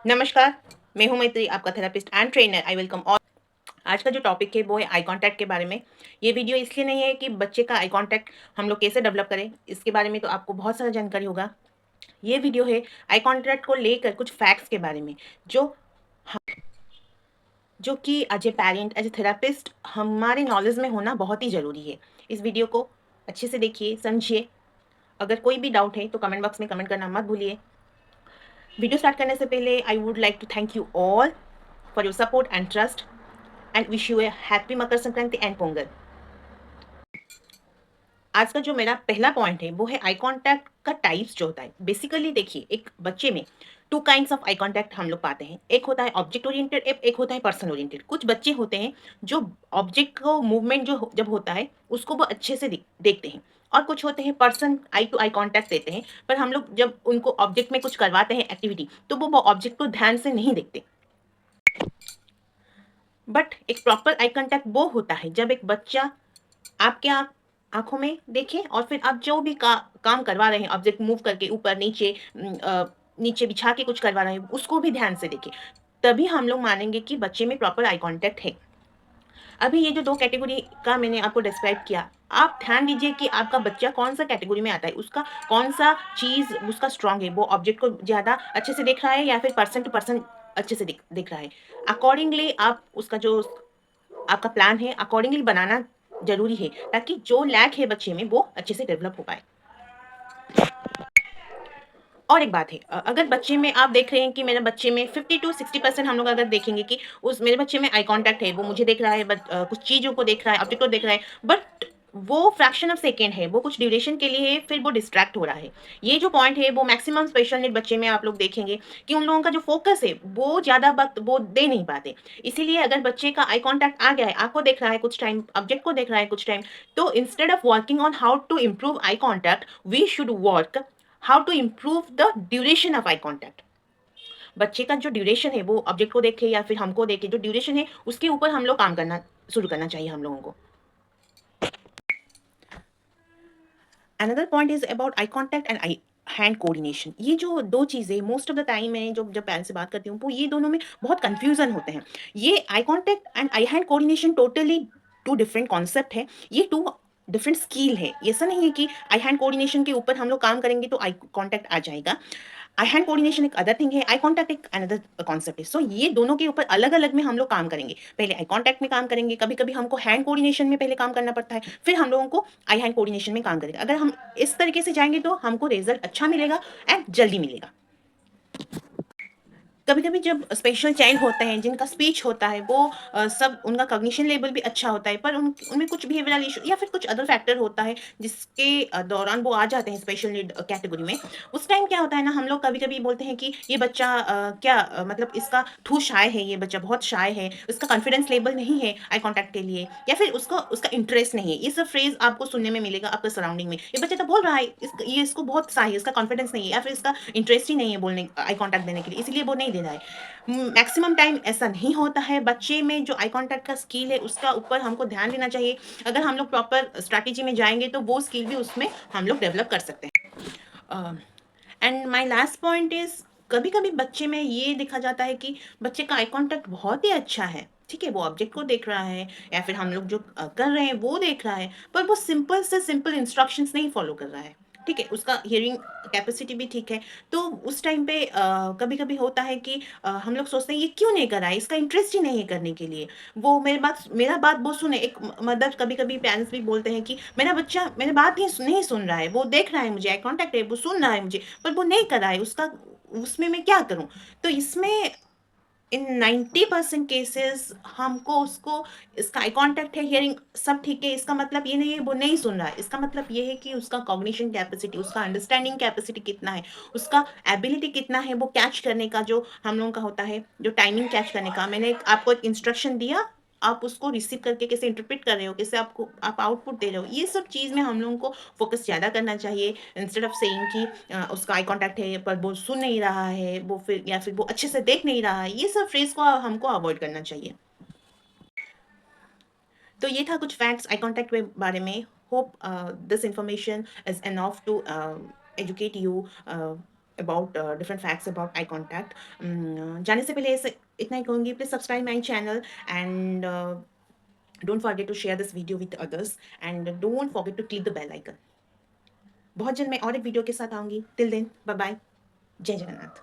नमस्कार, मैं हूं मैत्री, आपका therapist and trainer. I welcome all. आज का जो टॉपिक है वो है आई कांटेक्ट के बारे में। ये वीडियो इसलिए नहीं है कि बच्चे का आई कांटेक्ट हम लोग कैसे डेवलप करें, इसके बारे में तो आपको बहुत सारा जानकारी होगा। ये वीडियो है आई कांटेक्ट को लेकर कुछ फैक्ट्स के बारे में, जो जो कि as a parent, as a therapist हमारे नॉलेज में होना बहुत ही ज़रूरी है। इस वीडियो को अच्छे से देखिए, समझिए। अगर कोई भी डाउट है तो कमेंट बॉक्स में कमेंट करना मत भूलिए। वीडियो स्टार्ट करने से पहले I would like to thank you all for your support and trust and wish you a happy Makar Sankranti and Pongal. आज का जो मेरा पहला पॉइंट है वो है आई कांटेक्ट का टाइप्स जो होता है। बेसिकली देखिए, एक बच्चे में two kinds of eye contact हम लोग पाते हैं। एक होता है ऑब्जेक्ट ओरिएंटेड, एक होता है पर्सन ओरिएंटेड। कुछ बच्चे होते हैं जो ऑब्जेक्ट को मूवमेंट जब होता है उसको वो अच्छे से देखते हैं, और कुछ होते हैं person eye to eye contact देते हैं, पर हम लोग जब उनको ऑब्जेक्ट में कुछ करवाते हैं एक्टिविटी, तो वो ऑब्जेक्ट को ध्यान से नहीं देखते। बट एक प्रॉपर आई कांटेक्ट वो होता है जब एक बच्चा आपके आंखों में देखें, और फिर आप जो भी काम करवा रहे हैं, ऑब्जेक्ट मूव करके ऊपर नीचे नीचे बिछा के कुछ करवा रहे हैं, उसको भी ध्यान से देखें। तभी हम लोग मानेंगे कि बच्चे में प्रॉपर आई कांटेक्ट है। अभी ये जो दो कैटेगरी का मैंने आपको डिस्क्राइब किया, आप ध्यान दीजिए कि आपका बच्चा कौन सा कैटेगरी में आता है, उसका कौन सा चीज़ उसका स्ट्रांग है। वो ऑब्जेक्ट को ज़्यादा अच्छे से देख रहा है या फिर पर्सन टू पर्सन अच्छे से देख रहा है। अकॉर्डिंगली आप उसका जो आपका प्लान है अकॉर्डिंगली बनाना ज़रूरी है, ताकि जो लैक है बच्चे में वो अच्छे से डेवलप हो पाए। और एक बात है, अगर बच्चे में आप देख रहे हैं कि मेरे बच्चे में 50 टू 60% हम लोग अगर देखेंगे कि उस मेरे बच्चे में आई कांटेक्ट है, वो मुझे देख रहा है, कुछ चीज़ों को देख रहा है, ऑब्जेक्ट को देख रहा है, बट वो फ्रैक्शन ऑफ सेकेंड है, वो कुछ ड्यूरेशन के लिए है, फिर वो डिस्ट्रैक्ट हो रहा है। ये जो पॉइंट है वो मैक्सिमम स्पेशल नीड बच्चे में आप लोग देखेंगे कि उन लोगों का जो फोकस है वो ज़्यादा वक्त वो दे नहीं पाते। इसीलिए अगर बच्चे का आई कांटेक्ट आ गया है, आपको देख रहा है कुछ टाइम, ऑब्जेक्ट को देख रहा है कुछ टाइम, तो instead of working on how to improve eye contact, we should work how to improve the duration of eye contact. बच्चे का जो ड्यूरेशन है वो ऑब्जेक्ट को देखे या फिर हमको देखे, जो ड्यूरेशन है उसके ऊपर हम लोग काम करना शुरू करना चाहिए हम लोगों को। Another point is about eye contact and eye hand coordination. ये जो दो चीज़ें मोस्ट ऑफ द टाइम मैं जो जब पेरेंट्स से बात करती हूँ, वो ये दोनों में बहुत कंफ्यूजन होते हैं। ये eye contact and eye hand coordination totally two different concept है। ये टू डिफरेंट स्किल है। ऐसा नहीं है कि आई हैंड कोऑर्डिनेशन के ऊपर हम लोग काम करेंगे तो आई कॉन्टैक्ट आ जाएगा। आई हैंड कोऑर्डिनेशन एक अदर थिंग है, आई कॉन्टैक्ट एक अनदर कॉन्सेप्ट है। सो ये दोनों के ऊपर अलग अलग में हम लोग काम करेंगे। पहले आई कॉन्टैक्ट में काम करेंगे, कभी कभी हमको हैंड कोऑर्डिनेशन में पहले काम करना पड़ता है, फिर हम लोगों को आई हैंड कोऑर्डिनेशन में काम करेगा। अगर हम इस तरीके से जाएंगे तो हमको रिजल्ट अच्छा मिलेगा एंड जल्दी मिलेगा। कभी कभी जब स्पेशल चाइल्ड होते हैं जिनका स्पीच होता है, वो सब उनका कॉग्निशन लेवल भी अच्छा होता है, पर उनमें कुछ बिहेवियरल इशू या फिर कुछ अदर फैक्टर होता है जिसके दौरान वो आ जाते हैं स्पेशल नीड कैटेगरी में। उस टाइम क्या होता है ना, हम लोग कभी कभी बोलते हैं कि ये बच्चा मतलब इसका थू शाय है, ये बच्चा बहुत शाय है, उसका कॉन्फिडेंस लेवल नहीं है आई कॉन्टैक्ट के लिए, या फिर उसका इंटरेस्ट नहीं है। ये सब फ्रेज आपको सुनने में मिलेगा आपके सराउंडिंग में। ये बच्चा तो बोल रहा है, ये इसको बहुत शाय है, इसका कॉन्फिडेंस नहीं है, या फिर इसका इंटरेस्ट ही नहीं है बोलने आई कॉन्टैक्ट देने के लिए, इसलिए वो नहीं दे रहा है। मैक्सिमम टाइम ऐसा नहीं होता है। बच्चे में जो आई कांटेक्ट का स्किल है उसका ऊपर हमको ध्यान देना चाहिए। अगर हम लोग प्रॉपर स्ट्रैटेजी में जाएंगे तो वो स्किल भी उसमें हम लोग डेवलप कर सकते हैं। And my last point is, कभी कभी बच्चे में ये देखा जाता है कि बच्चे का आई कांटेक्ट बहुत ही अच्छा है, ठीक है, वो ऑब्जेक्ट को देख रहा है या फिर हम लोग जो कर रहे हैं वो देख रहा है, पर वो सिंपल से सिंपल इंस्ट्रक्शंस नहीं फॉलो कर रहा है, ठीक है, उसका हियरिंग कैपेसिटी भी ठीक है। तो उस टाइम पे कभी कभी होता है कि हम लोग सोचते हैं ये क्यों नहीं कर रहा है, इसका इंटरेस्ट ही नहीं है करने के लिए। वो मेरा बात वो सुने। एक मदर, कभी कभी पेरेंट्स भी बोलते हैं कि मेरा बच्चा मेरी बात ही नहीं सुन रहा है, वो देख रहा है मुझे, आई कांटेक्ट है, वो सुन रहा है मुझे, पर वो नहीं कर रहा है, उसका उसमें मैं क्या करूं। तो इसमें इन 90% केसेस हमको उसको, इसका आई कांटेक्ट है, हियरिंग सब ठीक है, इसका मतलब ये नहीं है वो नहीं सुन रहा है। इसका मतलब ये है कि उसका कॉग्निशन कैपेसिटी, उसका अंडरस्टैंडिंग कैपेसिटी कितना है, उसका एबिलिटी कितना है वो कैच करने का, जो हम लोगों का होता है जो टाइमिंग कैच करने का। मैंने आपको एक इंस्ट्रक्शन दिया, आप उसको रिसीव करके कैसे इंटरप्रेट कर रहे हो, कैसे आपको आप आउटपुट दे रहे हो, ये सब चीज़ में हम लोगों को फोकस ज़्यादा करना चाहिए। इंस्टेड ऑफ सेइंग कि उसका आई कांटेक्ट है पर वो सुन नहीं रहा है, वो फिर या फिर वो अच्छे से देख नहीं रहा है, ये सब फ्रेज को हमको अवॉइड करना चाहिए। तो ये था कुछ फैक्ट्स आई कांटेक्ट के बारे में। Hope this information is enough to educate you about different facts about eye contact. जाने से पहले ऐसे इतना ही कहूँगी, please subscribe my channel and don't forget to share this video with others and don't forget to click the bell icon. बहुत जल्द मैं और एक वीडियो के साथ आऊँगी। Till then bye bye. Jai Jagannath.